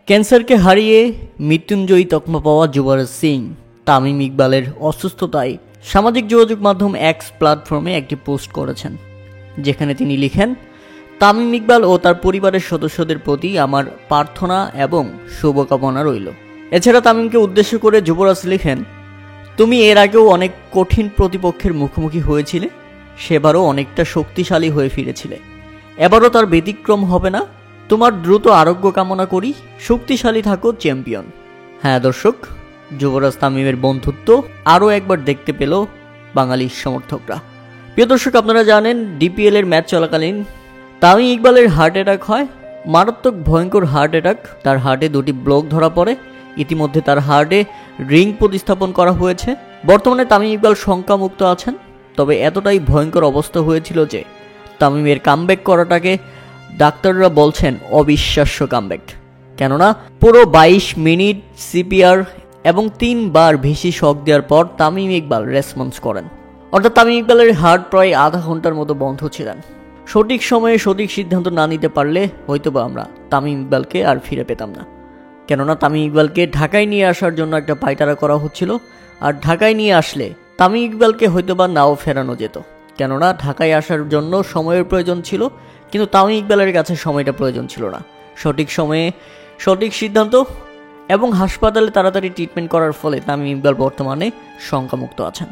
ক্যান্সারকে হারিয়ে মৃত্যুঞ্জয়ী তকমা পাওয়া যুবরাজ সিং তামিম ইকবালের অসুস্থতায় সামাজিক যোগাযোগ মাধ্যম এক্স প্ল্যাটফর্মে একটি পোস্ট করেছেন, যেখানে তিনি লিখেন, তামিম ইকবাল ও তার পরিবারের সদস্যদের প্রতি আমার প্রার্থনা এবং শুভকামনা রইল। এছাড়া তামিমকে উদ্দেশ্য করে যুবরাজ লিখেন, তুমি এর আগেও অনেক কঠিন প্রতিপক্ষের মুখোমুখি হয়েছিলে, সেবারও অনেকটা শক্তিশালী হয়ে ফিরেছিলে, এবারও তার ব্যতিক্রম হবে না। তোমার দ্রুত আরোগ্য কামনা করি, শক্তিশালী থাকো চ্যাম্পিয়ন। হ্যাঁ দর্শক, যুবরাজ তামিমের বন্ধুত্ব আরও একবার দেখতে পেল বাঙালি সমর্থকরা। প্রিয় দর্শক, আপনারা জানেন ডিপিএল এর ম্যাচ চলাকালীন তামিম ইকবালের হার্ট অ্যাটাক হয়, মারাত্মক ভয়ঙ্কর হার্ট অ্যাটাক। তার হার্টে 2টি ব্লক ধরা পড়ে। ইতিমধ্যে তার হার্টে রিং প্রতিস্থাপন করা হয়েছে। বর্তমানে তামিম ইকবাল শঙ্কামুক্ত আছেন। তবে এতটাই ভয়ঙ্কর অবস্থা হয়েছিল যে তামিমের কামব্যাক করাটাকে ডাক্তাররা বলছেন অবিশ্বাস্য কামব্যাক। কেননা পুরো 22 মিনিট সিপিআর এবং 3 বার ভিসি শক দেওয়ার পর তামিম ইকবাল রেসপন্স করেন। অর্থাৎ তামিম ইকবালের হার্ট প্রায় আধা ঘন্টার মতো বন্ধ ছিলেন। সঠিক সময়ে সঠিক সিদ্ধান্ত না নিতে পারলে হয়তোবা আমরা তামিম ইকবালকে আর ফিরে পেতাম না। কেননা তামিম ইকবালকে ঢাকায় নিয়ে আসার জন্য একটা পায়তারা করা হচ্ছিল, আর ঢাকায় নিয়ে আসলে তামিম ইকবালকে হয়তোবা নাও ফেরানো যেত। কেননা ঢাকায় আসার জন্য সময়ের প্রয়োজন ছিল, কিন্তু তামিম ইকবালের কাছে সময়টা প্রয়োজন ছিল না। সঠিক সময়ে সঠিক সিদ্ধান্ত এবং হাসপাতালে তাড়াতাড়ি ট্রিটমেন্ট করার ফলে তামিম ইকবাল বর্তমানে শঙ্কামুক্ত আছেন।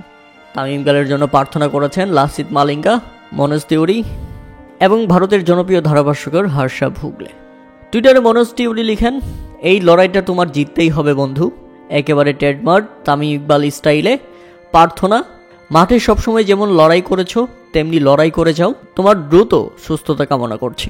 তামিম ইকবালের জন্য প্রার্থনা করেছেন লাসিত মালিঙ্গা, মনোজ তিওয়ারি এবং ভারতের জনপ্রিয় ধারাভাষ্যকার হর্ষা ভুগলে। টুইটারে মনোজ তিওয়ারি লিখেন, এই লড়াইটা তোমার জিততেই হবে বন্ধু, একেবারে ট্রেডমার্ক তামিম ইকবাল স্টাইলে। প্রার্থনা, মাঠে সবসময় যেমন লড়াই করেছো তেমনি লড়াই করে যাও, তোমার দ্রুত সুস্থতা কামনা করছি।